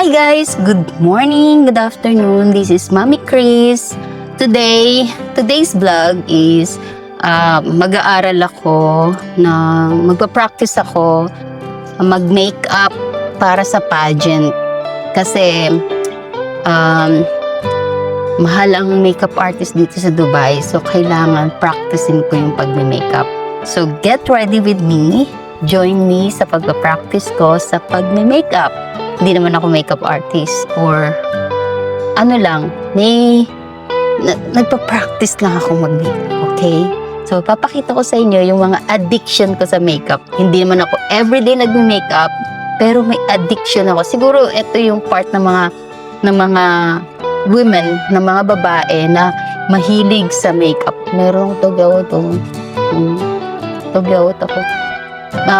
Hi guys! Good morning, good afternoon. This is Mommy Chris. Today's vlog is mag-aaral ako magpa-practice ako mag-makeup para sa pageant. Kasi mahal ang makeup artist dito sa Dubai. So kailangan practicein ko yung pag-makeup. So get ready with me. Join me sa pagpa-practice ko sa pag-makeup. Hindi naman ako makeup artist or ano lang, nagpa-practice lang ako mag-makeup, okay? So, papakita ko sa inyo yung mga addiction ko sa makeup. Hindi naman ako everyday nag-makeup, pero may addiction ako. Siguro, ito yung part ng mga women, ng mga babae na mahilig sa makeup. Merong tugawot ako.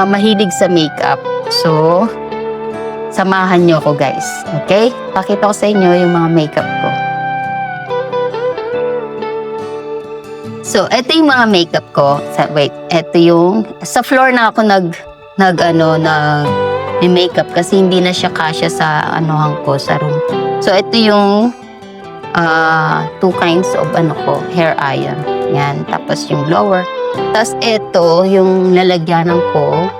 Mahilig sa makeup. So, samahan nyo ako guys. Okay? Pakita ko sa inyo yung mga makeup ko. So, ito yung mga makeup ko. Ito yung sa floor na ako makeup kasi hindi na siya kasya sa sa room. So, ito yung two kinds of hair iron. Yan. Tapos yung blower. Tapos ito yung lalagyanan ko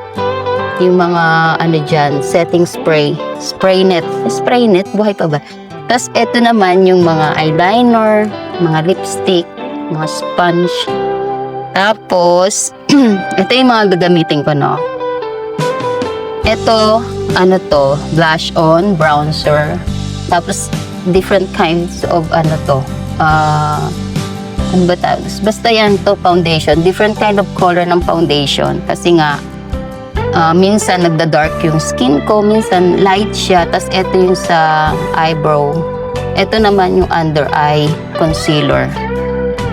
yung mga setting spray. Spray net, buhay pa ba? Tapos ito naman yung mga eyeliner, mga lipstick, mga sponge. Tapos, ito yung mga gagamitin ko, no? Ito, blush on, bronzer. Tapos, different kinds of basta yan to, foundation. Different kind of color ng foundation. Kasi nga, minsan nagda-dark yung skin ko, minsan light siya. Tapos ito yung sa eyebrow. Ito naman yung under eye concealer.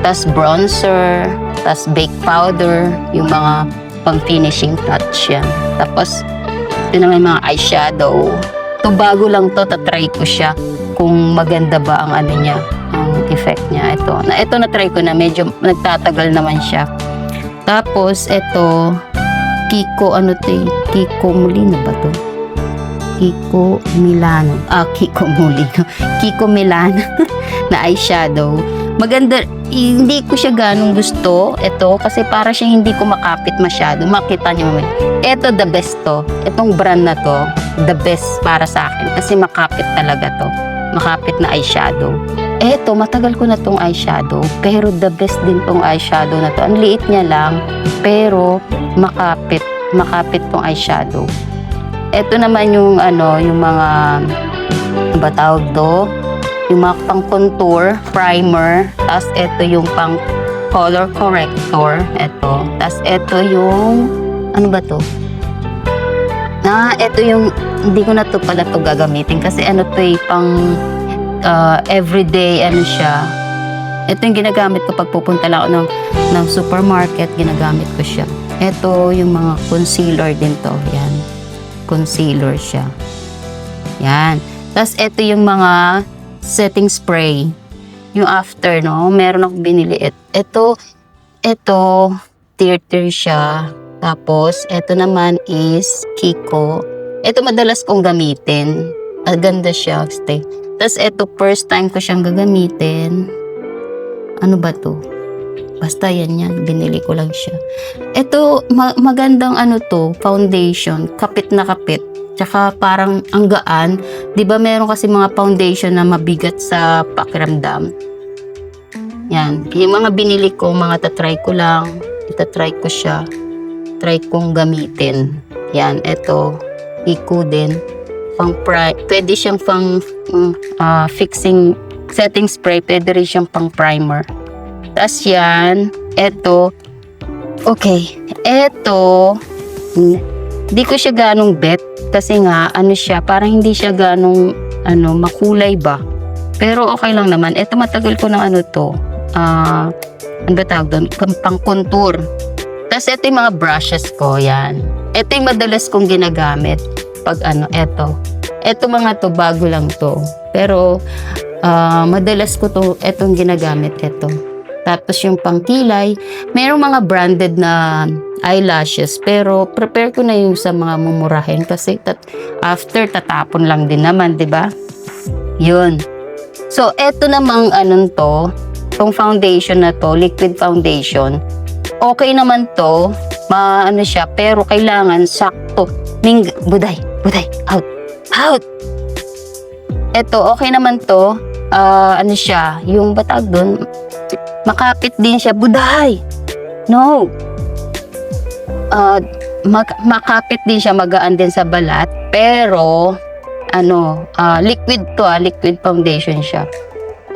Tapos bronzer, tapos bake powder, yung mga pang finishing touch yan. Tapos ito naman yung mga eyeshadow. Ito bago lang to, tatry ko siya kung maganda ba ang ang effect niya. Ito na-try ko na, medyo nagtatagal naman siya. Tapos ito Kiko Molino ba to? Kiko Milano. Kiko Molino. Kiko Milano na eyeshadow. Maganda, hindi ko siya ganong gusto. Ito, kasi para siya hindi ko makapit masyado. Makita niyo naman. Ito, the best to. Itong brand na to, the best para sa akin. Kasi makapit talaga to. Makapit na eyeshadow. Eto, matagal ko na tong eyeshadow. Pero the best din tong eyeshadow na to. Ang liit niya lang, pero makapit tong eyeshadow. Ito naman yung yung mga ba tawag do? Yung mga pang contour, primer. Tapos ito yung pang color corrector. Ito. Tapos ito yung ba to? Ito yung hindi ko na to pala to gagamitin kasi pang everyday siya. Ito yung ginagamit ko pag pupunta lang ako ng supermarket, ginagamit ko siya. Ito yung mga concealer din to. Yan. Concealer siya. Yan. Tapos ito yung mga setting spray. Yung after, no? Meron akong binili. Ito, tear siya. Tapos, ito naman is Kiko. Ito madalas kong gamitin. Ganda siya. Tapos ito, first time ko siyang gagamitin. Ano ba to? Basta yan. Binili ko lang siya. Ito, magandang to, foundation. Kapit na kapit. Tsaka parang ang gaan. Diba meron kasi mga foundation na mabigat sa pakiramdam. Yan. Yung mga binili ko, mga tatry ko lang. Itatry ko siya. Try kong gamitin. Yan. Ito, Kiko din. Pwede siyang fixing setting spray. Pwede rin siyang pang primer. Tapos yan, eto, okay, eto, hindi ko siya ganong bet kasi nga, siya, parang hindi siya ganong, makulay ba. Pero okay lang naman. Eto, matagal ko ng to, ano ba tawag doon? Pang contour. Tapos eto yung mga brushes ko, yan. Eto yung madalas kong ginagamit pag eto. Eto mga to, bago lang to. Pero, madalas ko to, etong ginagamit, eto. Tapos yung pangkilay, merong mga branded na eyelashes, pero prepare ko na yung sa mga mumurahin kasi after tatapon lang din naman, 'di ba? Yun. So, eto namang tong foundation na to, liquid foundation. Okay naman to, maano siya, pero kailangan sakto. Buday, out, out. Eto, okay naman to. Ano siya, yung batag doon, makapit din siya, buday. No. Makapit din siya, magaan din sa balat, pero liquid to, liquid foundation siya.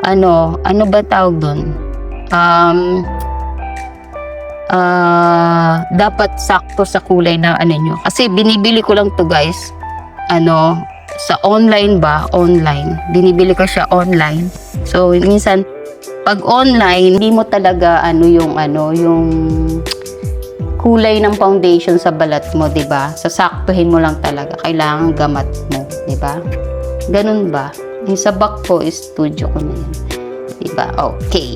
Ano ba tawag doon? Dapat sakto sa kulay na nyo. Kasi binibili ko lang to guys, sa online ba? Online. Binibili ko siya online. So, minsan, pag online, hindi mo talaga yung kulay ng foundation sa balat mo, 'di ba? Sasaktuhin mo lang talaga. Kailangan gamat mo, 'di ba? Ganun ba? Yung sa back ko is studio ko na yan. 'Di ba? Okay.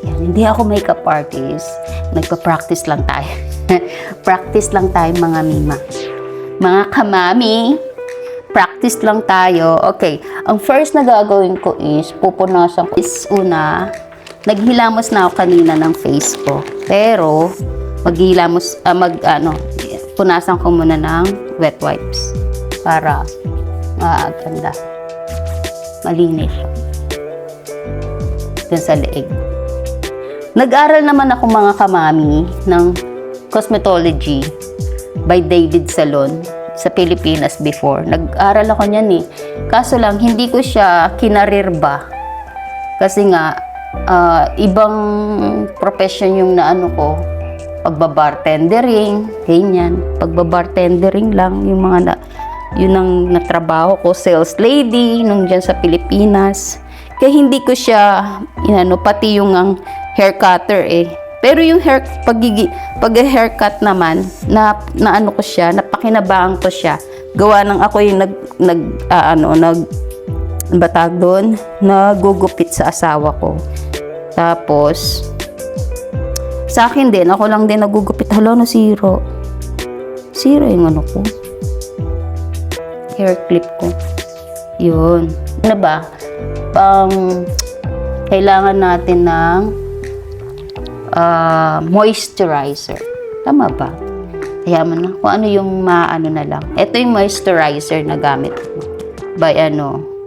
Yan, hindi ako makeup artist. Nagpa-practice lang tayo. Practice lang tayo mga mima. Mga kamami, practice lang tayo. Okay. Ang first na gagawin ko is pupunasan ko is naghilamos na ako kanina ng face ko. Pero punasan ko muna ng wet wipes para ganda, malinis dun sa leeg. Nag-aral naman ako mga kamami ng cosmetology by David Salon sa Pilipinas before. Nag-aral ako niyan kaso lang hindi ko siya kinarir ba kasi nga ibang profession yung ko, pagbabartendering, ganyan. Pagbabartendering lang, yun ang natrabaho ko, sales lady, nung dyan sa Pilipinas. Kaya hindi ko siya, pati yung hair cutter Pero yung pag-haircut naman, ko siya, napakinabangan ko siya. Gawa ng ako yung batag doon, nagugupit sa asawa ko. Tapos, sa akin din, ako lang din nagugupit. Hala, nasiro. Sira yung ko. Hair clip ko. Yun. Ano ba? Kailangan natin ng moisturizer. Tama ba? Kaya man kung ano yung maano na lang. Ito yung moisturizer na gamit ko. By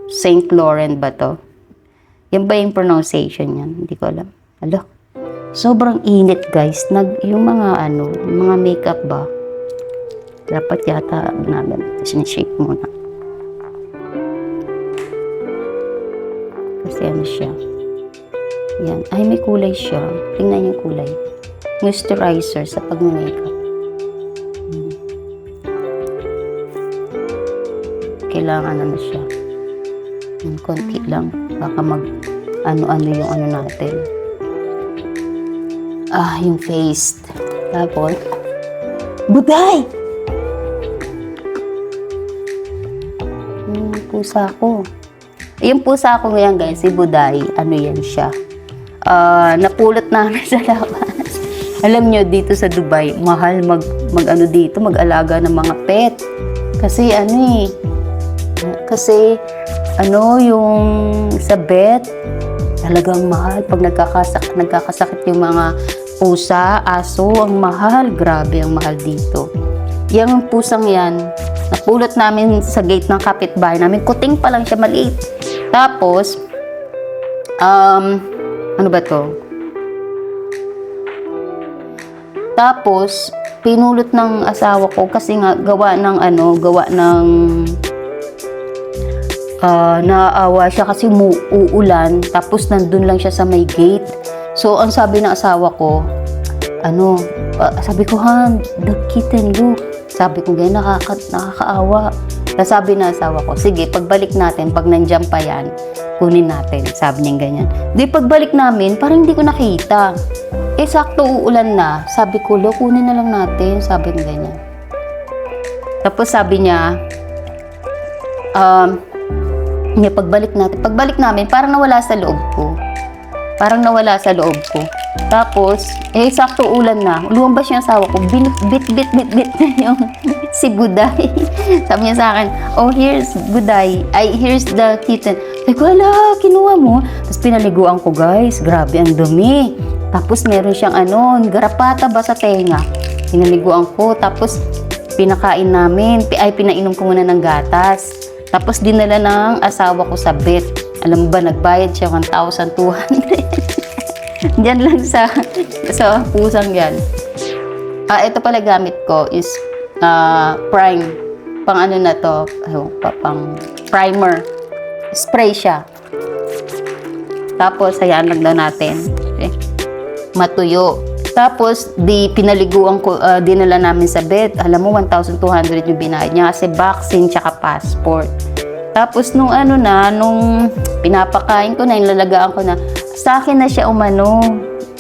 St. Laurent ba to? Yan ba yung pronunciation yan? Hindi ko alam. Alo. Sobrang init guys. Yung mga makeup ba? Dapat yata namin. Sinishake muna. Kasi siya. Yan. Ay, may kulay siya. Tingnan yung kulay. Moisturizer sa pag-makeup. Kailangan siya. Yung konti lang. Baka yung natin. Yung face. Tapos, buday! Yung pusa ko. Yung pusa ko ngayon guys, si Buday, yan siya. Napulot namin sa labas. Alam nyo, dito sa Dubai, mahal mag-alaga ng mga pet. Kasi yung sa vet, talagang mahal. Pag nagkakasakit yung mga pusa, aso, ang mahal. Grabe, ang mahal dito. Yung pusang yan, napulot namin sa gate ng kapitbahay namin. Kuting pa lang siya, maliit. Tapos, ano ba to? Tapos, pinulot ng asawa ko kasi nga gawa ng naawa siya kasi uulan, tapos nandun lang siya sa may gate. So, ang sabi ng asawa ko, sabi ko, the kitten, look. Sabi ko, ganyan, nakakaawa. Tapos sabi ng asawa ko, sige, pagbalik natin, pag nandiyan pa yan, kunin natin. Sabi niya ganyan. Di pagbalik namin, parang hindi ko nakita. Sakto uulan na. Sabi ko, kunin na lang natin. Sabi niya ganyan. Tapos sabi niya, pagbalik namin, parang nawala sa loob ko. Tapos, sakto ulan na. Lumabas yung asawa ko. Bit na yung si Buday. Sabi niya sa akin, oh, here's Buday. Ay, here's the kitten. Sabi ko, ala, kinuha mo. Tapos pinaliguan ko, guys. Grabe, ang dumi. Tapos meron siyang garapata ba sa tenga. Pinaliguan ko. Tapos, pinakain namin. Pinainom ko muna ng gatas. Tapos, dinala ng asawa ko sa vet. Alam mo ba, nagbayad siya 1,200. Diyan lang sa pusang yan. Ito pala gamit ko is prime. Pang ano na to, pang primer. Spray siya. Tapos, hayaan lang daw natin. Okay. Matuyo. Tapos, pinaliguan ko, dinala namin sa bed. Alam mo, 1,200 yung binayad niya kasi vaccine tsaka passport. Tapos, nung pinapakain ko na, inlalagaan ko na, sa akin na siya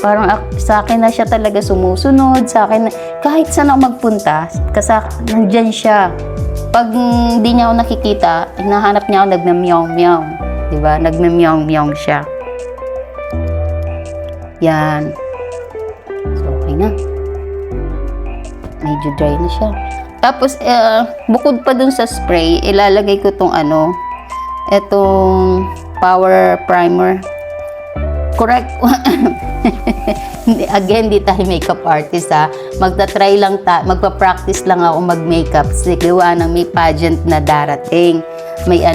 parang sa akin na siya talaga sumusunod, sa akin, kahit saan ako magpunta, kasi nandyan siya. Pag hindi niya ako nakikita, hinahanap niya ako, nagme-meow-meow. Diba? Nagme-meow-meow siya. Yan. So, okay na. Medyo dry na siya. Tapos, bukod pa dun sa spray, ilalagay ko itong etong power primer. Correct. Again, di tayo makeup artist ha. Magta-try lang magpa-practice lang ako mag-makeup. Kasi gawa ng may pageant na darating. May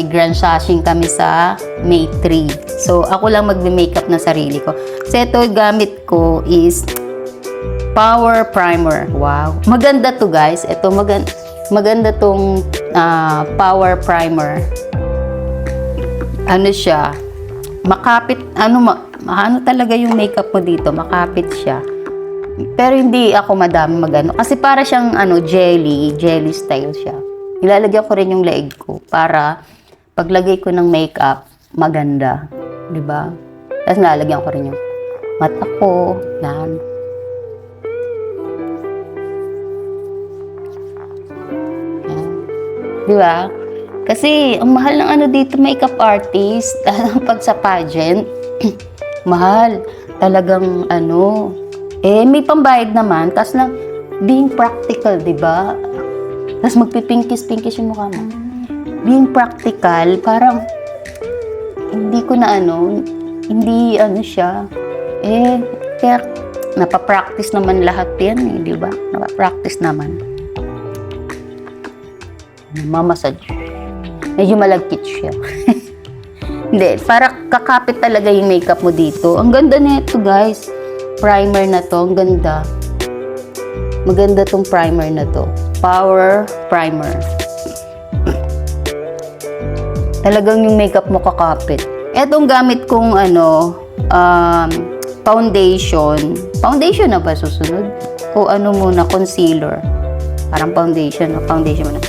grand sashing kami sa May 3. So, ako lang mag-makeup na sarili ko. So, ito gamit ko is power primer. Wow. Maganda to, guys. Ito, maganda tong power primer. Ano siya? Makapit, talaga yung makeup mo dito, makapit siya. Pero hindi ako madami magano. Kasi para siyang jelly style siya. Ilalagyan ko rin yung leeg ko para paglagay ko ng makeup, maganda. Diba? Tapos lalagyan ko rin yung mata ko. Yan. Yan. Diba? Kasi, ang mahal ng dito, makeup artist, pag sa pageant, mahal. Talagang, may pambayad naman, tas lang, being practical, di ba? Tas magpipinkis-pinkis yung mukha mo. Being practical, parang, hindi ko na hindi siya. Kaya, napapractice naman lahat yan, di ba? Napapractice naman. Mamassage. Medyo malagkit siya. Hindi, para kakapit talaga yung makeup mo dito. Ang ganda nito, guys. Primer na to, ang ganda. Maganda tong primer na to. Power primer. Talagang yung makeup mo kakapit. Etong gamit kong foundation. Foundation na ba susunod? O muna, concealer. Parang foundation muna.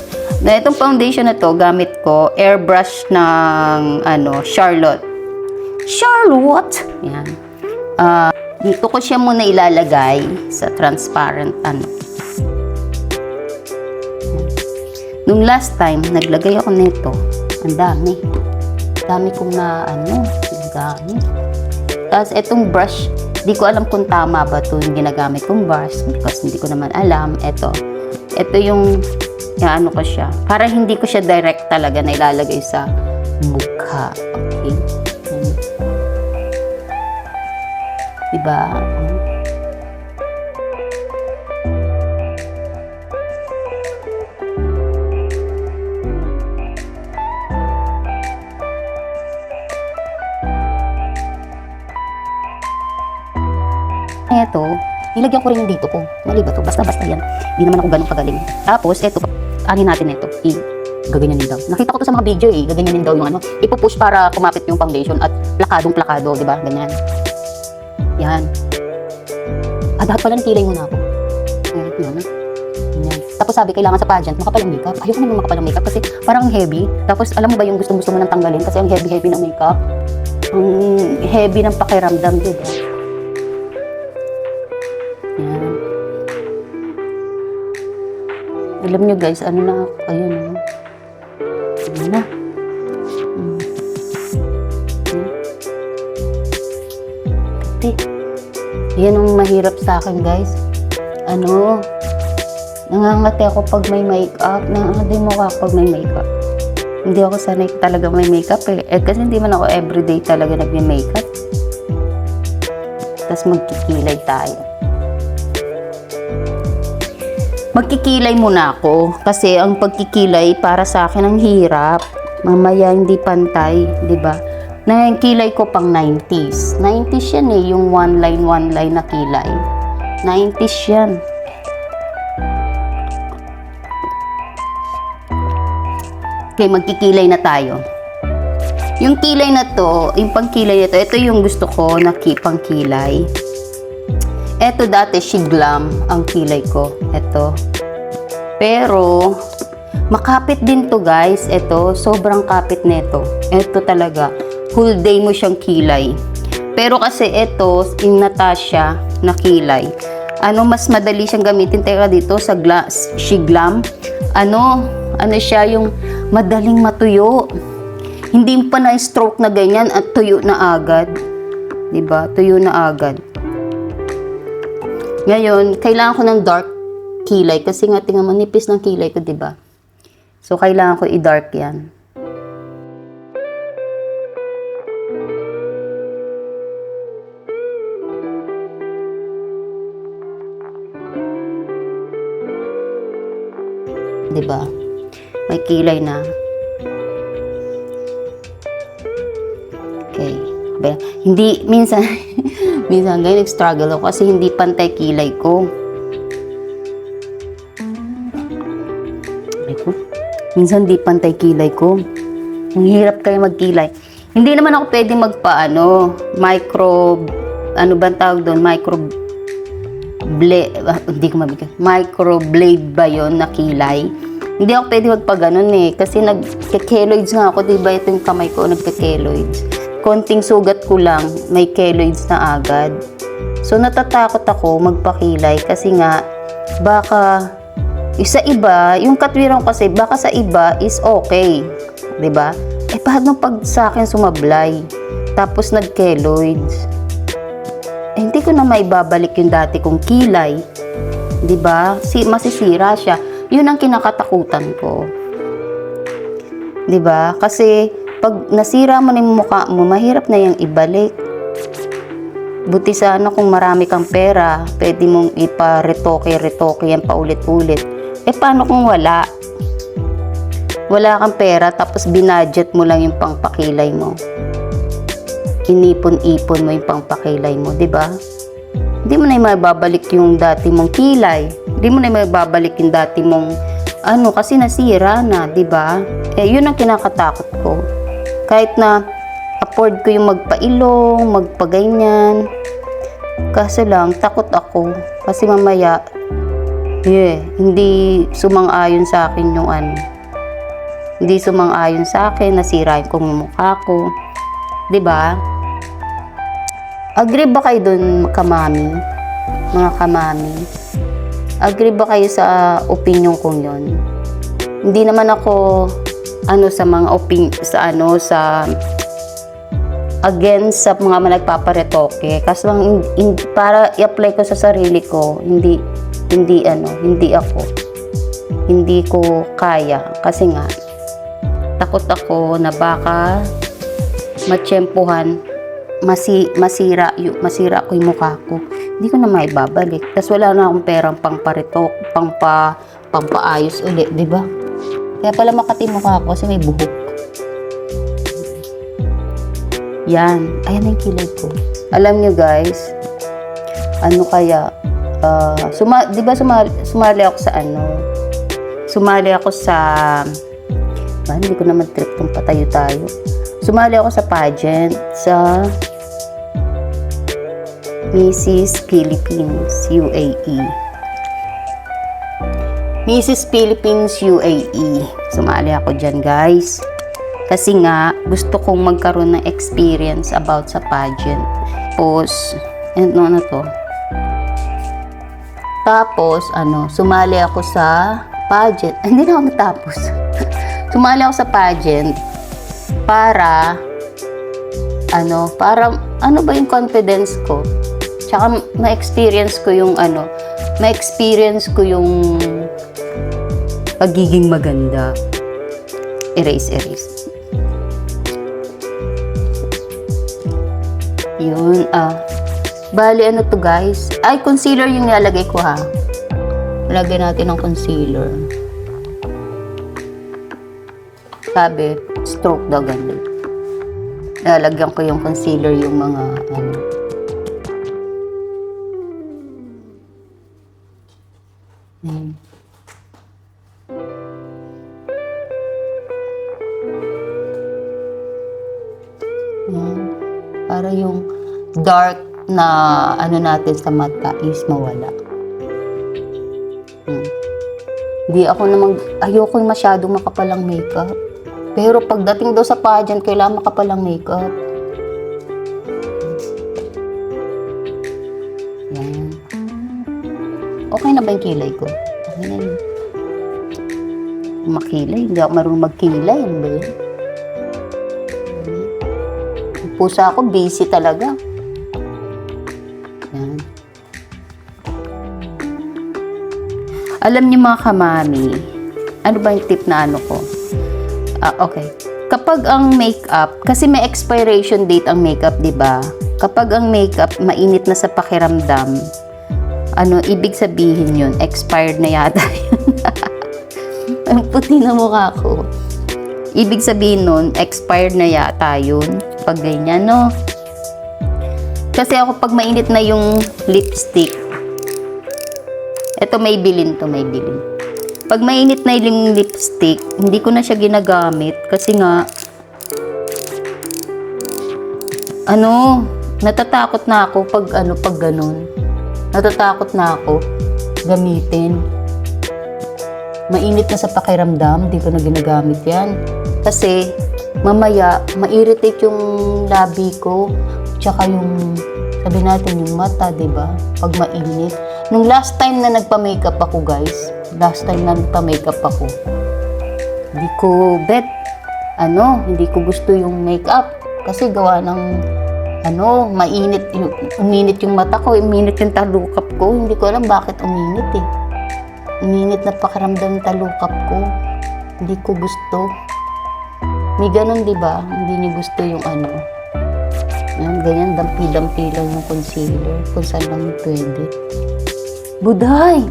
Na itong foundation na to, gamit ko, airbrush ng, Charlotte. Charlotte! Yan. Dito ko siya muna ilalagay sa transparent, Nung last time, naglagay ako nito. Ang dami. Dami kong ginagamit. Tapos, itong brush, di ko alam kung tama ba ito yung ginagamit kong brush because hindi ko naman alam. Ito yung ko siya. Para hindi ko siya direct talaga na ilalagay sa mukha. Okay? Diba? Ito, ilagyan ko rin dito ko. Mali ba to? Basta-basta yan. Hindi naman ako ganun kagaling. Tapos, ito, natin ito. Gaganyanin daw. Nakita ko to sa mga video gaganyanin daw yung ipupush para kumapit yung foundation at plakadong-plakado, di ba? Ganyan. Yan. Dapat pala nakilay muna ako. Yan. Tapos sabi, kailangan sa pageant, makapal ang makeup. Ayoko naman makapal ang makeup kasi parang heavy. Tapos, alam mo ba yung gusto mo nang tanggalin? Kasi ang heavy-heavy ng makeup. Ang heavy ng pakiramdam, di ba? Yan. Alam nyo guys, ayun na. Pati. Yan ang mahirap sa akin, guys. Nangangati ako pag may makeup. Nangangati mo ka pag may makeup. Hindi ako sanay talaga may makeup eh. Kasi hindi man ako everyday talaga nagme-makeup. Tapos magkikilay tayo. Magkikilay muna ako. Kasi ang pagkikilay para sa akin ang hirap. Mamaya hindi pantay, di ba? Kilay ko pang 90s. 90s yan eh, yung one line na kilay. 90s yan. Okay, magkikilay na tayo. Yung kilay na to, yung pangkilay na to, ito yung gusto ko na pangkilay. Ito dati, Shiglam ang kilay ko. Ito. Pero, makapit din to guys. Ito, sobrang kapit nito. Ito talaga. Whole day mo siyang kilay. Pero kasi ito, yung Natasha na kilay. Mas madali siyang gamitin. Teka dito sa Shiglam. Ano siya, yung madaling matuyo. Hindi pa na-stroke na ganyan at tuyo na agad. Diba? Tuyo na agad. Ngayon, kailangan ko ng dark kilay kasi nga tingnan mo, nipis ng kilay ko, diba? So, kailangan ko i-dark yan. Diba? May kilay na. Okay. Hindi, minsan ganyan, nag-struggle ako kasi hindi pantay kilay ko. Minsan hindi pantay kilay ko. Ang hirap kayo magkilay. Hindi naman ako pwede microblade ba yon na kilay? Hindi ako pwede magpaganon eh. Kasi nagke-keloids nga ako, diba? Ito yung kamay ko, nagke-keloids. Konting sugat ko lang, may keloids na agad. So, natatakot ako magpakilay kasi nga, baka, sa iba, yung katwiran kasi, baka sa iba is okay. Diba? Paano pag sa akin sumablay? Tapos nag-keloids? Hindi ko na maibabalik yung dati kong kilay. Diba? Masisira siya. Yun ang kinakatakutan ko. Diba? Kasi, pag nasira mo na yung mukha mo, mahirap na yung ibalik. Buti sana kung marami kang pera, pwede mong ipa-retoke yan paulit-ulit. Paano kung wala? Wala kang pera, tapos binudget mo lang yung pangpakilay mo. Inipon-ipon mo yung pangpakilay mo, di ba? Hindi mo na yung mababalik yung dati mong kilay. Hindi mo na yung mababalik yung dati mong kasi nasira na, di ba? Yun ang kinakatakot ko. Kahit na afford ko yung magpailong, magpaganyan. Kasi lang, takot ako. Kasi mamaya, hindi sumang-ayon sa akin yung Hindi sumang-ayon sa akin, nasirain ko yung mukha ko. Diba? Agree ba kayo dun, kamami? Mga kamami? Agree ba kayo sa opinion kong yun? Hindi naman ako sa mga against sa mga nagpaparetoke kasi para i-apply ko sa sarili ko, hindi ko kaya kasi nga takot ako na baka matsyempuhan, masira ko yung mukha ko, hindi ko na maibabalik, tapos wala na akong perang pampaayos ulit, di ba? Kaya pala makati mukha ko kasi may buhok. Yan. Ayan ang kilay ko. Alam nyo guys, di ba sumali ako sa Sumali ako sa, hindi ko naman trip kung patayo tayo. Sumali ako sa pageant sa Mrs. Philippines UAE. Mrs. Philippines UAE. Sumali ako dyan guys. Kasi nga, gusto kong magkaroon ng experience about sa pageant. Tapos, Tapos, sumali ako sa pageant. Hindi na ako natapos. Sumali ako sa pageant para, ano ba yung confidence ko? Tsaka ma-experience ko yung pagiging maganda. Erase. Yun, bali ano to guys? Ay, concealer yung nilalagay ko ha. Lagyan natin ng concealer. Sabi, stroke daw ganun. Lalagyan ko yung concealer yung mga para yung dark na natin sa mata is mawala. Hindi ako ayoko yung masyadong makapalang makeup. Pero pagdating daw sa pageant, kailangan makapalang makeup. Yan. Okay na ba yung kilay ko? Okay na yun. Makilay. Hindi ako marunong magkilay. Ano ba yun? Pusa ako, busy talaga. Yan. Alam niyo mga kamami, ano ba yung tip na ko? Okay. Kapag ang makeup, kasi may expiration date ang makeup, di ba? Kapag ang makeup mainit na sa pakiramdam, ibig sabihin yun, expired na yata yun. Ang puti na mukha ko. Ibig sabihin nun, expired na yata yun. Pag ganyan, no? Kasi ako, pag mainit na yung lipstick, ito may bilin to. Pag mainit na yung lipstick, hindi ko na siya ginagamit kasi nga, natatakot na ako pag ganun. Natatakot na ako gamitin. Mainit na sa pakiramdam, hindi ko na ginagamit yan. Kasi, mamaya, ma-irritate yung labi ko, tsaka yung, sabi natin, yung mata, diba? Pag mainit. Nung last time na nagpa-makeup ako, guys, hindi ko hindi ko gusto yung makeup. Kasi gawa ng, uminit yung mata ko, uminit yung talukap ko. Hindi ko alam bakit uminit eh. Uminit na pakiramdam ng talukap ko. Hindi ko gusto. May ganun, di ba? Hindi niyo gusto yung yan, ganyan, dampi-dampi lang yung concealer. Kung saan lang pwede. Buday!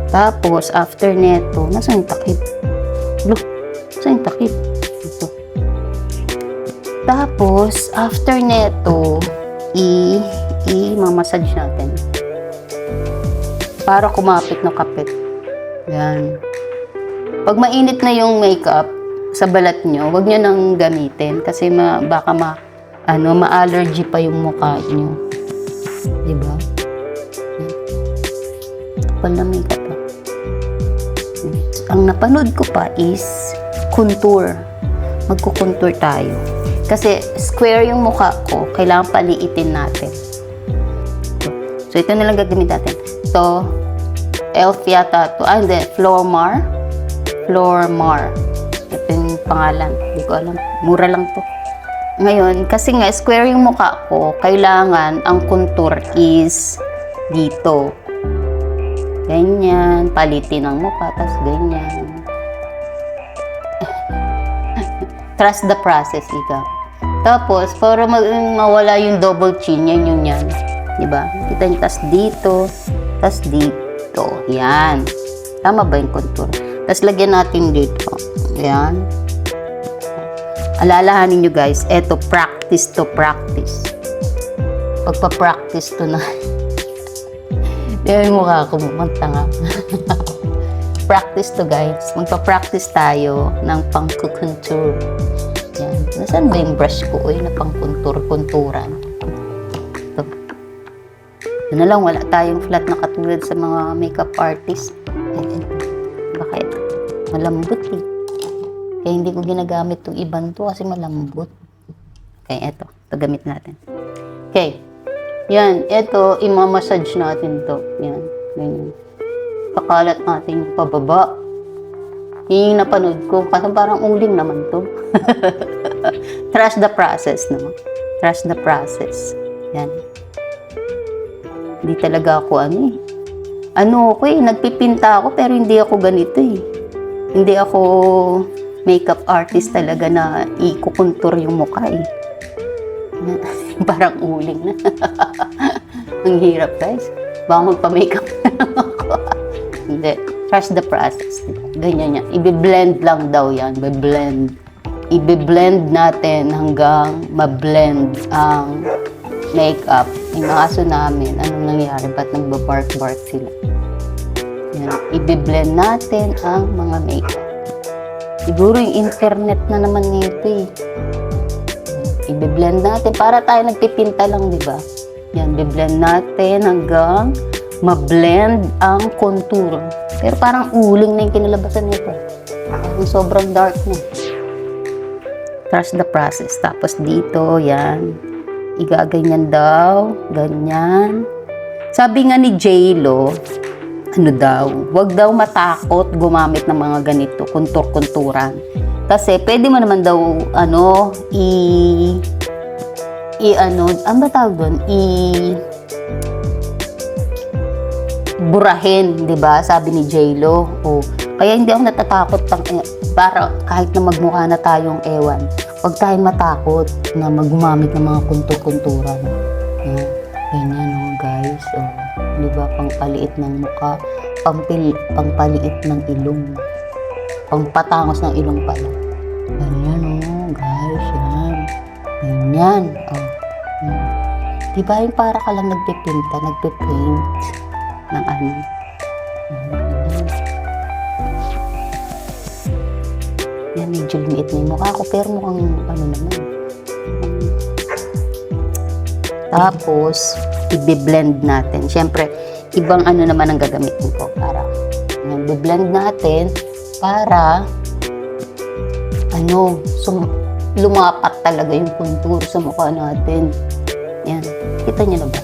Tapos, after neto, nasaan yung takip? Look, nasaan yung takip? Ito. Tapos, after neto, i-massage natin. Para kumapit na kapit. Yan. Pag mainit na yung makeup sa balat nyo, huwag nyo nang gamitin kasi baka ma-allergy pa yung mukha nyo. Diba? Kapal na makeup lang. Ang napanood ko pa is contour. Magkukontour tayo. Kasi square yung mukha ko, kailangan paliitin natin. So, ito na lang gagamit natin. Ito, Elf yata ito. Hindi, Flormar. Ito yung pangalan. Hindi ko alam. Mura lang to. Ngayon, kasi nga, square yung mukha ko, kailangan ang contour is dito. Ganyan. Palitin ang mukha, tapos ganyan. Trust the process, ikaw. Tapos, para mawala yung double chin, yan. Diba? Kita nyo, tas dito, tas dito. Yan. Tama ba yung contour? Tas lagyan natin dito. Yan. Alalahanin nyo guys, eto, practice to practice. Pagpa-practice to na. Yan yung mukha ko, magtanga. Practice to guys. Magpa-practice tayo ng pang-contour. Yan. Nasaan ba yung brush ko? Uy, na pang-contour-conturan. Ito. Ito na lang, wala tayong flat na katulad sa mga makeup artist. Baka ito. Malambot eh. Kaya hindi ko ginagamit itong ibang to kasi malambot. Okay, ito. Ito gamit natin. Okay. Yan. Ito, imamassage natin to. Yan. Ganyan. Pakalat natin yung pababa. Yung napanood ko. Kasi parang uling naman to. Trust the process, no? Trust the process. Yan. Hindi talaga ako ako nagpipinta ako pero hindi ako ganito eh. Hindi ako makeup artist talaga na ikukontur yung mukha eh. Parang uling na. Ang hirap guys. Baka magpa-makeup na lang ako. Hindi. Trust the process. Ganyan yan. Ibe-blend lang daw yan. Ibe-blend natin hanggang ma-blend ang makeup. Yung mga aso namin, anong nangyari? Ba't nagbabark-bark sila? Yan. Ibe-blend natin ang mga makeup. Siguro yung internet na naman nito eh. Ibe-blend natin. Para tayo nagpipinta lang, di ba? Yan, i-blend natin hanggang ma-blend ang contour. Pero parang uling na yung kinalabasan nito. Parang sobrang dark na. Trust the process. Tapos dito, yan. Igaganyan daw. Ganyan. Sabi nga ni J-Lo, wag daw matakot gumamit ng mga ganito, kontur-konturan. Kasi pwede mo naman daw, ano ba tawag doon? Burahin, di ba? Sabi ni J-Lo. Oh. Kaya hindi ako natatakot para kahit na magmukha na tayong ewan. Huwag tayong matakot na magumamit ng mga kontur-konturan. Ganyan, guys. Oh. Di ba? Pangpaliit ng mukha, pangpaliit ng ilong, pangpatangos ng ilong pala. Ganyan, guys. Yan. Ganyan. Oh. Di ba yung para ka lang nagpipinta, nagpipaint ng ano. Yan, medyo lumiit na yung mukha ko, pero mukhang naman. Tapos, i-blend natin. Siyempre, ibang naman ang gagamitin ko para i-blend natin para lumapat talaga yung contour sa mukha natin. Yan. Kita niyo na ba?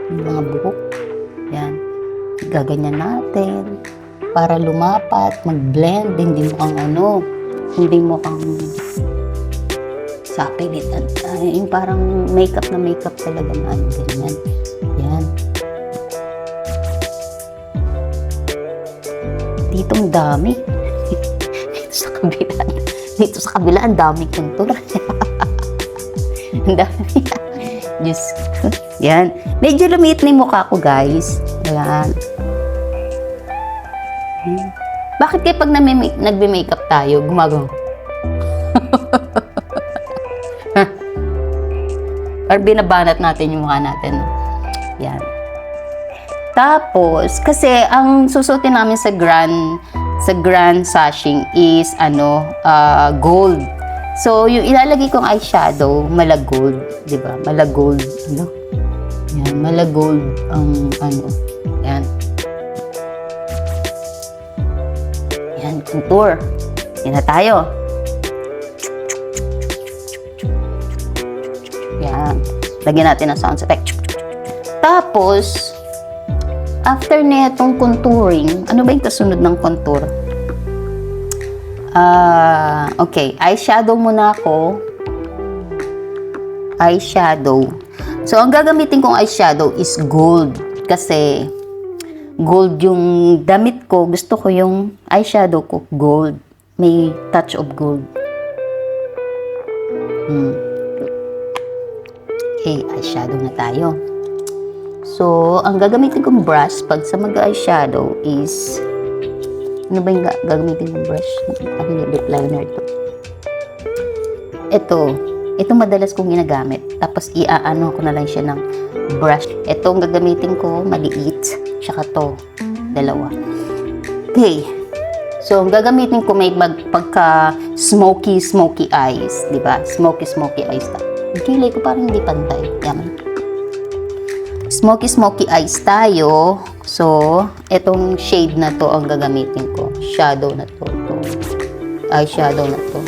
Yung mga buhok. Yan. Gaganyan natin para lumapat, mag-blend. Hindi mukhang sapilitan. Yung parang makeup na makeup talaga na ganyan. Yan. Dito ang dami. Dito sa kabila, ang daming contour. Ang dami. Diyos ko. Yan. Medyo lumiit na yung mukha ko, guys. Ayan. Bakit kayo pag nagbe-makeup tayo, gumagawa? Or binabanat natin yung mukha natin. Yan. Tapos, kasi ang susutin namin sa grand sashing is gold. So, yung ilalagay kong eyeshadow, mala gold, 'di ba? Mala gold. Yan, mala gold ang Yan. Yan, contour. Yan na tayo. Yan. Lagyan natin ng sound effect. Tapos, after na itong contouring, ano ba yung kasunod ng contour? Okay. Eyeshadow muna ako. Eyeshadow. So, ang gagamitin kong eyeshadow is gold. Kasi, gold yung damit ko. Gusto ko yung eyeshadow ko gold. May touch of gold. Okay. Eyeshadow na tayo. So, ang gagamitin kong brush pag sa mag-eyeshadow is, ano ba yung gagamitin kong brush? Ano yung lip liner to? Ito madalas kong ginagamit. Tapos, iaano ko na lang siya ng brush. Ito ang gagamitin ko, maliit. Tsaka to, dalawa. Okay. So, ang gagamitin ko may pagka smoky eyes. Diba? Smoky eyes. Ang kilay ko parang hindi pantay. Yaman. Smoky eyes tayo. So, etong shade na to ang gagamitin ko. Shadow na to. Eyeshadow na to.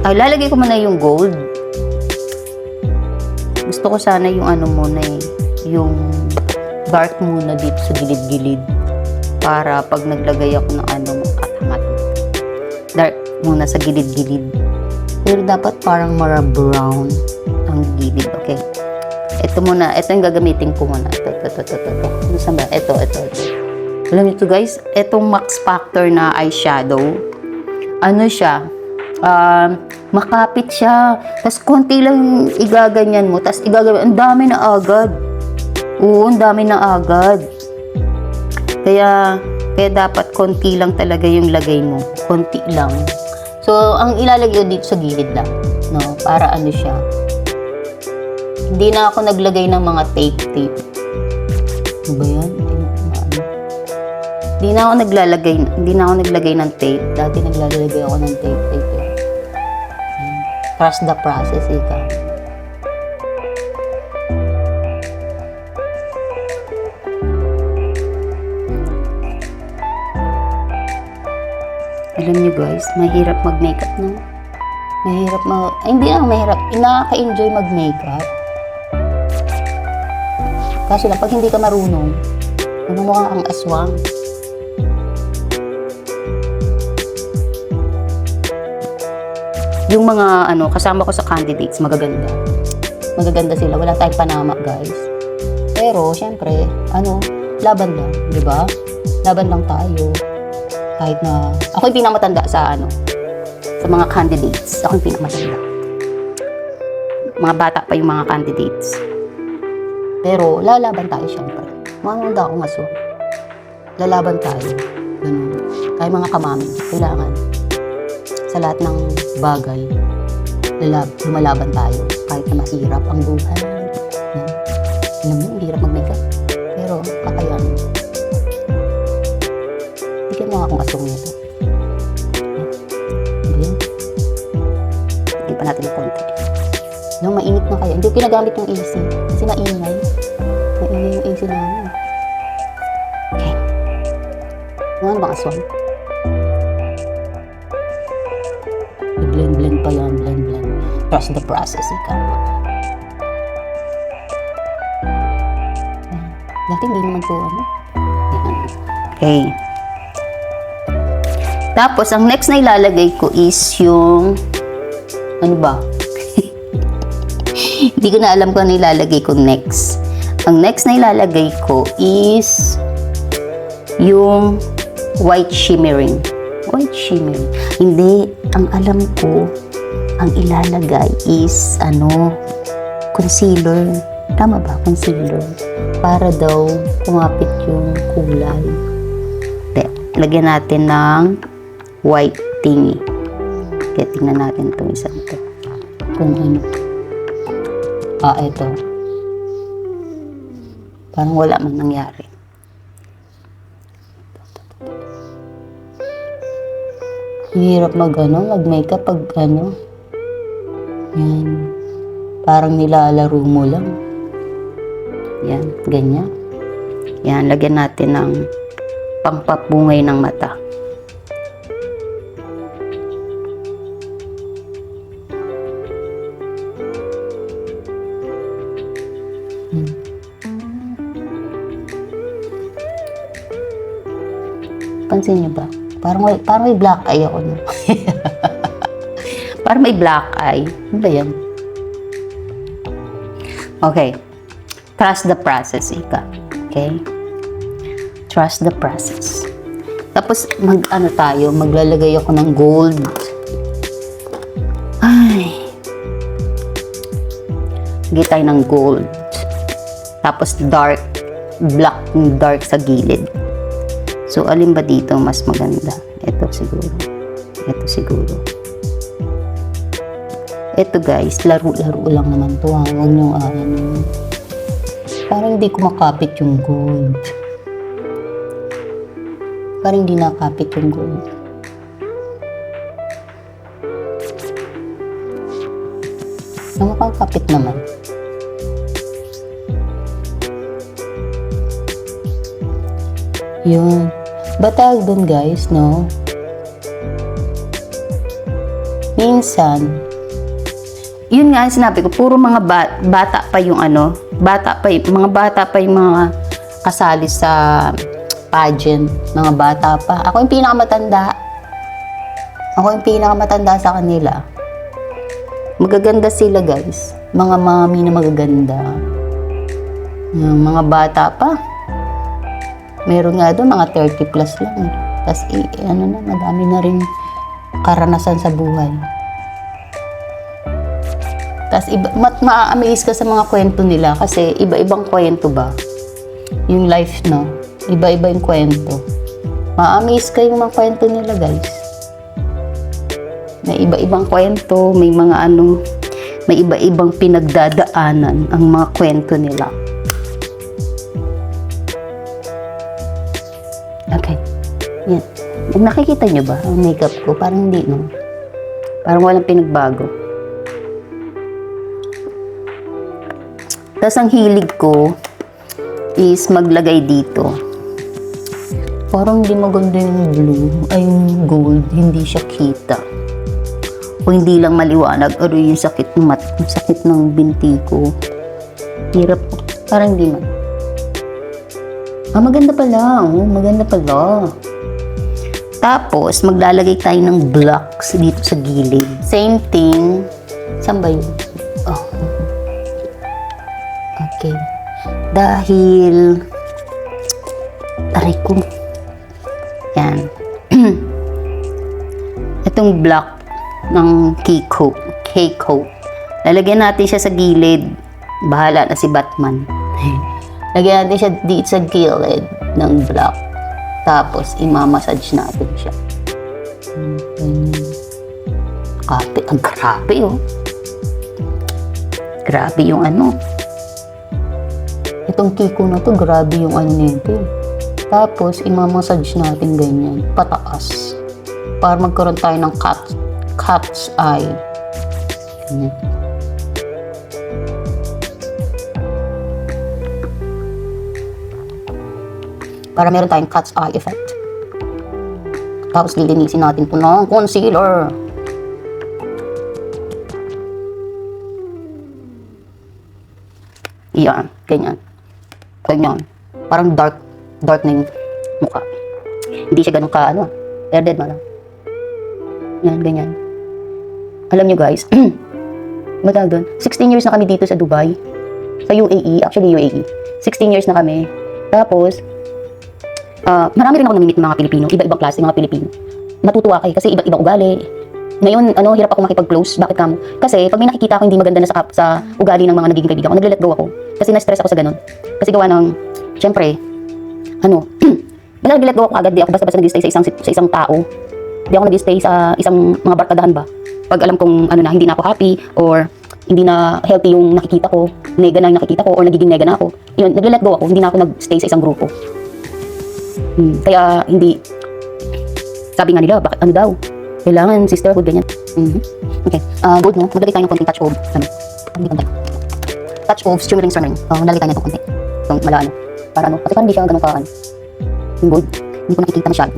Lalagay ko muna yung gold. Gusto ko sana yung muna yung dark muna dito sa gilid-gilid. Para pag naglagay ako ng makatangat. Dark. muna sa gilid-gilid. Pero dapat parang mara brown ang gilid. Okay. Ito muna. Ito yung gagamitin ko muna. Ito. Ano saan ba? Ito. Alam niyo to guys, itong Max Factor na eyeshadow, ano siya, makapit siya, tapos konti lang igaganyan mo, tapos ang dami na agad. Oo, ang dami na agad. Kaya dapat konti lang talaga yung lagay mo, konti lang. So, ang ilalagay ko dito sa gilid lang, no, para ano siya. Hindi na ako naglagay ng mga tape. Ano ba yan? Hindi na ako naglagay ng tape. Dati naglalagay ako ng tape. Trust the process, ika. Alam niyo guys, mahirap mag-makeup, no? Hindi na mahirap. Nakaka-enjoy mag-makeup. Kaso lang, pag hindi ka marunong, mukha kang aswang. Yung mga kasama ko sa candidates, magaganda. Magaganda sila. Wala tayong panama, guys. Pero, syempre, laban lang, di ba? Laban lang tayo. Kahit na, ako yung pinakamatanda sa mga candidates. Ako yung pinakamatanda. Mga bata pa yung mga candidates. Pero, lalaban tayo, syempre. Mamanda akong aswang. Lalaban tayo. Ganun. Tayo mga kamami. Kailangan. Sa lahat ng bagay, lumalaban tayo. Kahit na mahirap ang buhay. Yan. Alam mo, hirap mag-makeup. Pero, kakayanin. Bigyan mo akong asong nito. Ayan. Bigyan pa natin ng konti. Mainit na kayo. Hindi ko pinagamit yung AC. Kasi maingay. Maingay yung AC namin. Okay. Ano bang aswang? Blend pa yan, blend. Trust the process, ikaw. Dati hindi naman po Okay. Tapos, ang next na ilalagay ko is yung ano ba? Hindi ko na alam kung ano ilalagay ko next. Ang next na ilalagay ko is yung white shimmering. White shimmering. Hindi, ang alam ko, ang ilalagay is, concealer. Tama ba? Concealer. Para daw kumapit yung kulay. Lagyan natin ng white thingy. Kaya tingnan natin itong isang ito. Kung ano. Ito. Parang wala man nangyari. Hirap mag-makeup pag yan. Parang nilalaro mo lang. Yan, ganyan. Yan, lagyan natin ng pampapungay ng mata. Pansin niyo ba? Parang may black eye ako. No? Parang may black eye. Ano ba yan? Okay. Trust the process, ika. Okay? Trust the process. Tapos, maglalagay ako ng gold. Ay. Lagay tayo ng gold. Tapos, dark sa gilid. So, alin ba dito mas maganda? Ito siguro. Ito guys, laro-laro lang naman to. Huwag nyo parang hindi ko makapit yung gold. Parang hindi nakapit yung gold. Nakakapit naman. Yun. Batag dun guys, no? Minsan, yun nga sinabi ko, puro mga bata pa yung mga bata pa yung mga kasali sa pageant. Mga bata pa. Ako yung pinakamatanda. Ako yung pinakamatanda sa kanila. Magaganda sila, guys. Mga mami na magaganda. Yung mga bata pa. Meron nga doon, mga 30 plus lang. Tapos, madami na rin karanasan sa buhay. Tapos, ma-amaze ka sa mga kwento nila kasi iba-ibang kwento ba? Yung life, no? Iba-iba yung kwento. Ma-amaze ka yung mga kwento nila, guys. May iba-ibang kwento, may iba-ibang pinagdadaanan ang mga kwento nila. Okay. Yan. Nakikita nyo ba ang makeup ko? Parang hindi, no? Parang walang pinagbago. Tapos ang hilig ko is maglagay dito. Parang hindi maganda yung blue, ay yung gold, hindi siya kita. O hindi lang maliwanag, pero yung sakit ng binti ko. Hirap, parang hindi man. Maganda pala, maganda pala. Tapos, maglalagay tayo ng blocks dito sa gilid. Same thing. Saan ba yun? Oh. Okay. Dahil, aray ko. Yan. Itong block ng cake coat. Lalagyan natin siya sa gilid. Bahala na si Batman. Lagyan natin siya dito sa gilid ng block. Tapos, imamassage natin siya. Ang grabe, oh. Grabe yung ano. Itong kiko na to, grabe yung ano nito. Tapos, imamassage natin ganyan, pataas. Para magkaroon tayo ng cat's eye. Ganyan. Para meron tayong cat's eye effect. Tapos, lilinisin natin po ng concealer. Yan, ganyan. Ganyan. Parang dark na yung mukha. Hindi siya ganun ka, dead man lang. Yan, ganyan. Alam nyo guys, matawag doon, 16 years na kami dito sa Dubai. Sa UAE, actually UAE. 16 years na kami. Tapos, marami rin ako namimit ng mga Pilipino, iba-ibang klase mga Pilipino. Matutuwa kayo kasi iba-ibang ugali. Ngayon, hirap ako makipag-close. Bakit kamo? Kasi pag may nakikita ako hindi maganda na sa ugali ng mga nagiging kaibigan ko, nagle-let go ako. Kasi na-stress ako sa ganun. Kasi gawa ng, syempre, nagle-let go ako agad. Di ako basta-basta nag-stay sa isang tao. Di ako nag-stay sa isang mga barkadahan ba. Pag alam kong hindi na ako happy or hindi na healthy yung nakikita ko, nega na yung nakikita ko or nagiging nega na ako, yun, nagle-let go ako. Hindi na ako nag-stay sa isang grupo. Kaya hindi, sabi nga nila, bakit daw? Kailangan sisterhood, ganyan. Okay. Gold, no? Maglagay tayo ng konting touch of, touch of shimmering. Maglagay tayo ng konti. Itong mala, para kasi parang hindi siya ganun ka, yung gold. Hindi ko nakikita masyado.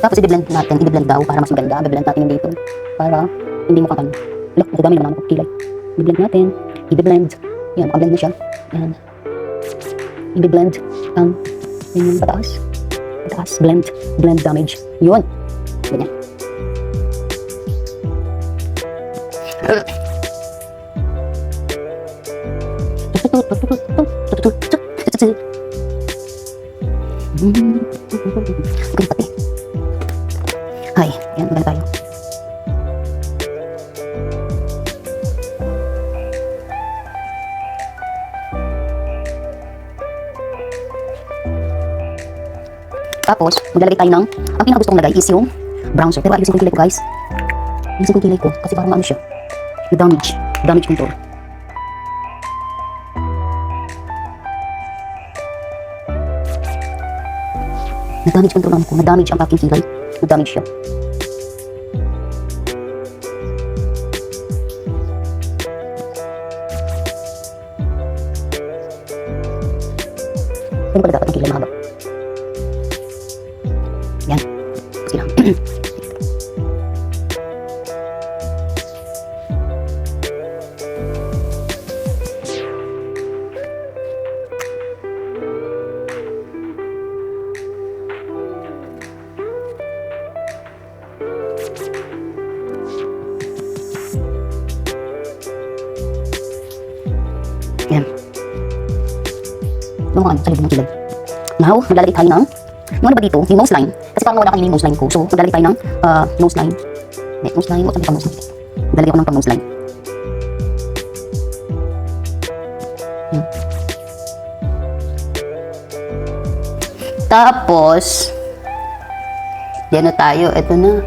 Tapos i-blend daw para mas maganda. I-blend natin yung dito. Para hindi mo kakano. Look, kasi dami naman ako kilay. I-blend natin. I-blend. Yan, makablend na siya. Yan. I-blend ang yung pataas. Blend damage. Yun. Ganyan. Okay, pati. Ay, yan, maganda tayo. Tapos, maglalagay tayo ng, ang pinakagusto kong lagay is yung bronzer. Pero ayusin ko yung kilay ko, guys. Ayusin ko yung kilay ko, kasi parang ano siya. Damage control. Na-damage control lang ko. Na-damage ang aking kilay. Na-damage siya. Ano pala dapat ang kilay mahaba? Yan. Sige lang. Yan. Ano nga, sa libong kilid. Now, maglalagay tayo ng, ano ba dito? Yung nose line. Kasi parang nawala kanina yung nose line ko. So, maglalagay tayo ng nose line. Hindi, nose line. What's ang nose line? Maglalagay ako ng pang nose line. Yan. Tapos, yan na tayo. Ito na.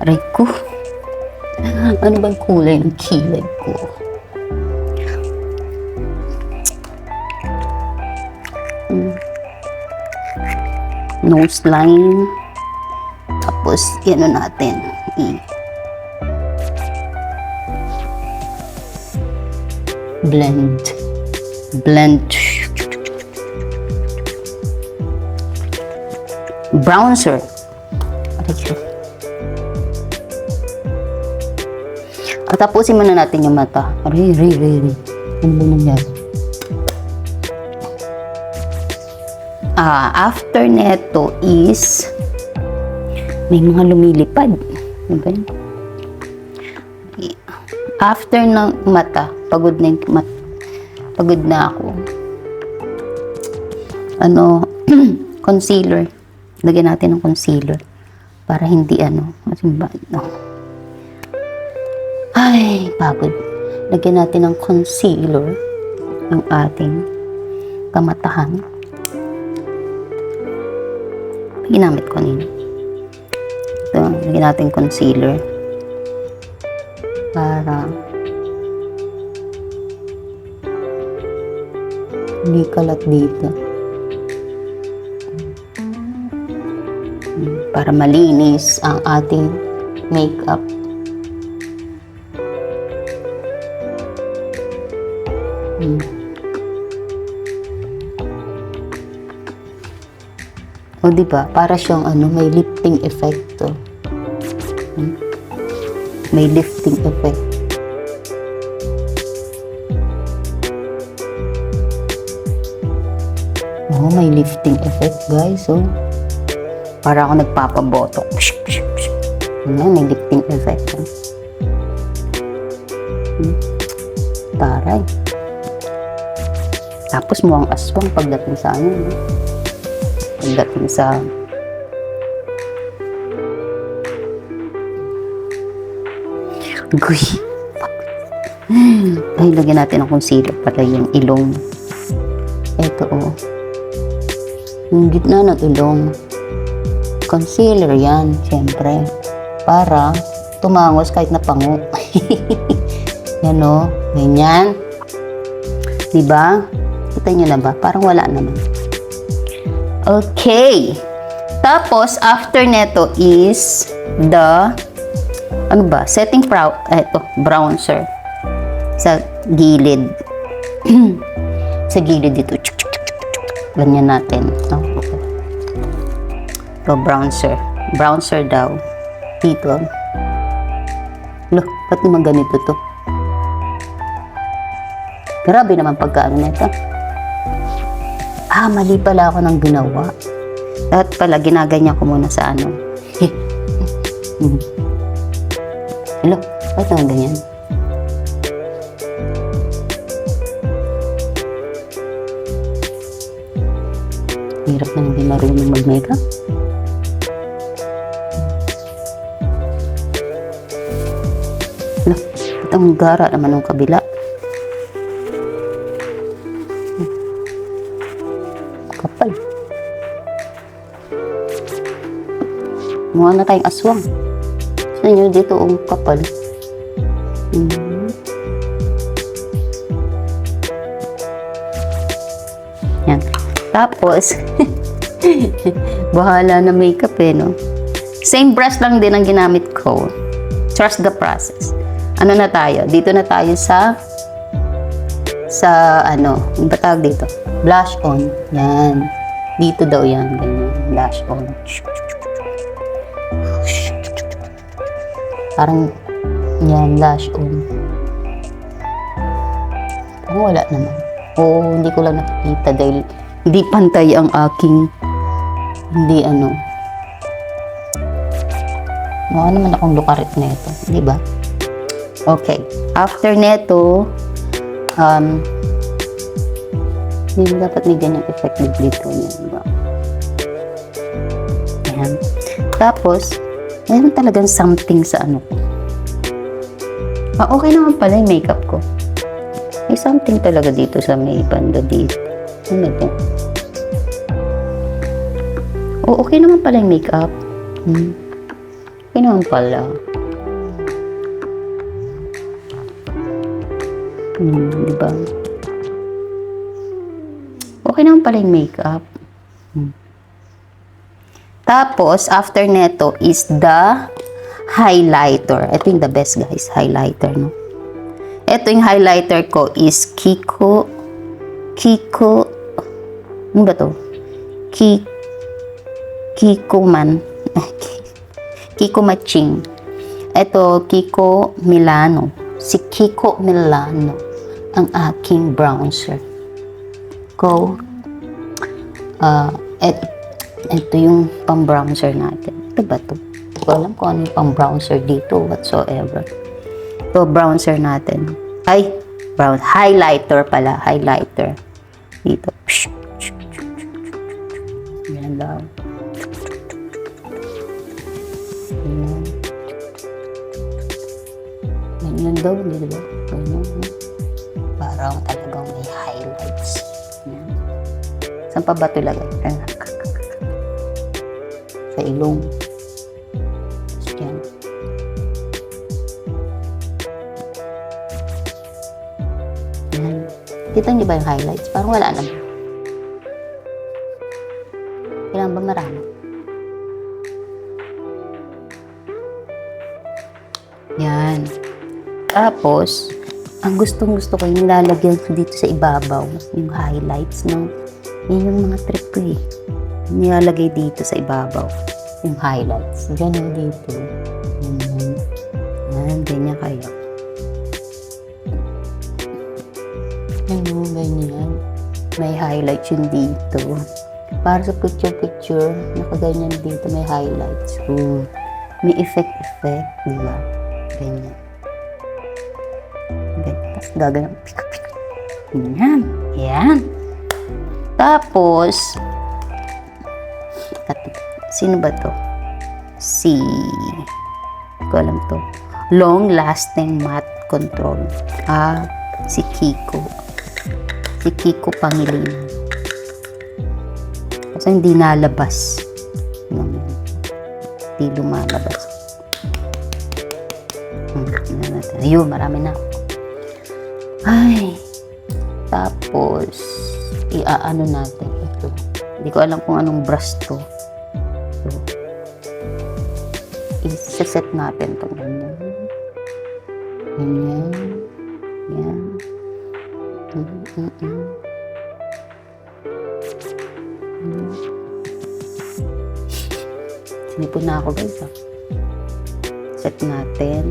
Aray ko. Ano bang kulay ng kilid ko? Nose line. Tapos, yan na natin. Blend. Blend. Bronzer. At tapusin muna natin yung mata. Ano ba nangyari? After neto is may mga lumilipad. Ano ba yun? After ng mata, pagod na yung mata. Pagod na ako. Concealer. Lagyan natin ng concealer para hindi ay, pagod. Lagyan natin ng concealer ang ating kamatahan. Ginamit ko nila. Ito, lagyan natin concealer para hindi kalat dito. Para malinis ang ating makeup. O diba? Para siyang may lifting effect to. May lifting effect. Oh, may lifting effect, guys. Oh. Para ako nagpapabotok. May lifting effect. Taray. Tapos mukhang aswang pagdating sa pagdating sa guy. Ay, lagyan natin ng concealer para yung ilong. Ito yung gitna ng ilong. Concealer yan, syempre. Para tumangos kahit napango. Yan ganyan. Diba? Kita nyo na ba? Parang wala naman. Okay. Tapos, after neto is the setting bronzer. Sa gilid. Sa gilid dito. Ganyan natin. Okay. Ito, bronzer. Bronzer daw. Dito. Look, ba't naman ganito to? Grabe naman pagkaano nito. Mali pala ako ng ginawa. Dapat pala, ginaganyan ko muna sa Hello, ba't naman ganyan? Hirap na hindi marunong mag-makeup. Hello, itong gara naman ng kabila. Kapal. Mukha na tayong aswang. Sa inyo dito ang kapal. Yan. Tapos, bahala na makeup no? Same brush lang din ang ginamit ko. Trust the process. Ano na tayo? Dito na tayo sa ano ba tawag dito? Blush on. Yan. Dito daw yan. Ganyan. Blush on. Parang yan, blush on. Parang wala naman. Hindi ko lang nakikita dahil hindi pantay ang aking mukha naman akong lukarit na ito. Di ba? Okay. After neto, Hindi dapat may ganyang effective dito niya, diba? Ayan. Tapos, mayroon talagang something sa ano ko. Okay naman pala yung makeup ko. May something talaga dito sa may banda dito. Ano to? Okay naman pala yung makeup. Okay naman pala. Diba? Okay naman pala yung makeup. Tapos, after neto is the highlighter. Ito yung the best, guys. Highlighter, no? Ito yung highlighter ko is Kiko. Ano ba to? Kiko Matching. Ito, Kiko Milano. Si Kiko Milano ang aking bronzer. Ito yung pang-bronzer natin. Ito ba to? Hindi ko alam kung ano yung pang-bronzer dito whatsoever. Ito, bronzer natin. Highlighter pala. Highlighter. Dito. Yan daw. Ganyan daw, di ba? Ganyan. Parang talagang may highlights. Yan. Saan pa ba ito lagay? Sa ilong. Yan. Yan. Kita niyo ba yung highlights? Parang wala naman. Kailangan ba marami? Yan. Tapos, ang gustong-gusto ko yung nilalagyan ko dito sa ibabaw. Yung highlights, no? Yan yung mga trick ko eh. Nilalagay dito sa ibabaw. Yung highlights. Ganyan dito. Yan, ganyan kayo. Ganyan. May highlights yun dito. Para sa picture-picture, nakaganyan dito may highlights. May effect, diba? Ganyan. Tapos gagawin. Yan. Tapos, sino ba to? Si Long Lasting Matte Control. Si Kiko. Si Kiko Pangilinan. Kasi hindi nalabas. Hindi lumalabas. Ayun, marami na. Tapos, iaano natin ito. Hindi ko alam kung anong brush to. I-set natin ito. Ganyan. Yan. Sinipon na ako, guys. Set natin.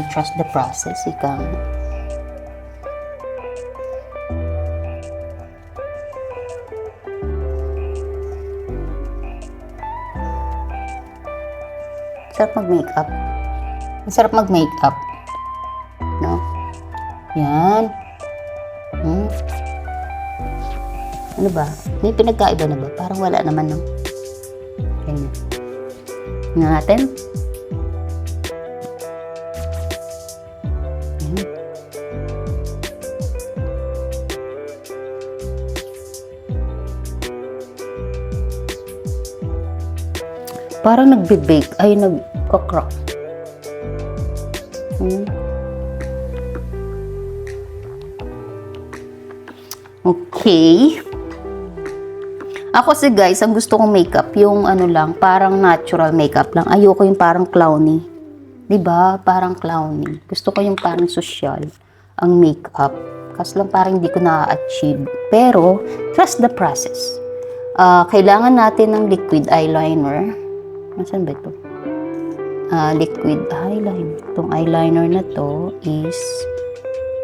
Trust the process, ikaw. Sarap mag-makeup. Masarap mag-makeup. No? Yan. Ano ba? May pinagkaiba na ba? Parang wala naman, no? Ganyan. Tingnan natin. Parang nagbe-bake. Nagko-crack. Okay. Ako guys, ang gusto kong makeup, yung parang natural makeup lang. Ayoko yung parang clowny. Diba? Parang clowny. Gusto ko yung parang social ang makeup. Kasi lang parang hindi ko na-achieve. Pero, trust the process. Kailangan natin ng liquid eyeliner. Nasaan ba ito? liquid eyeliner. Itong eyeliner na to is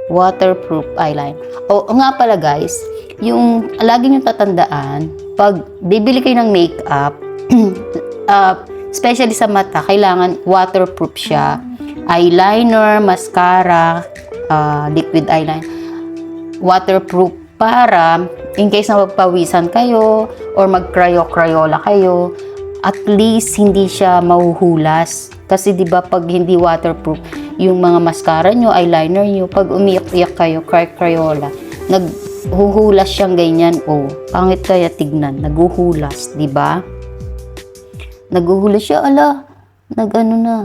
waterproof eyeliner. O nga pala guys, yung lagi nyo tatandaan, pag bibili kayo ng makeup, especially sa mata, kailangan waterproof siya. Eyeliner, mascara, liquid eyeliner. Waterproof para in case na magpawisan kayo or mag-cryo-cryola kayo, at least hindi siya mahuhulas. Kasi 'di ba pag hindi waterproof, yung mga mascara nyo, eyeliner nyo, pag umiyak-iyak kayo, crayola, naghuhulas siyang ganyan. Oh, pangit kaya tignan, naghuhulas, 'di ba? Naghuhulas siya, ala, nag-ano na,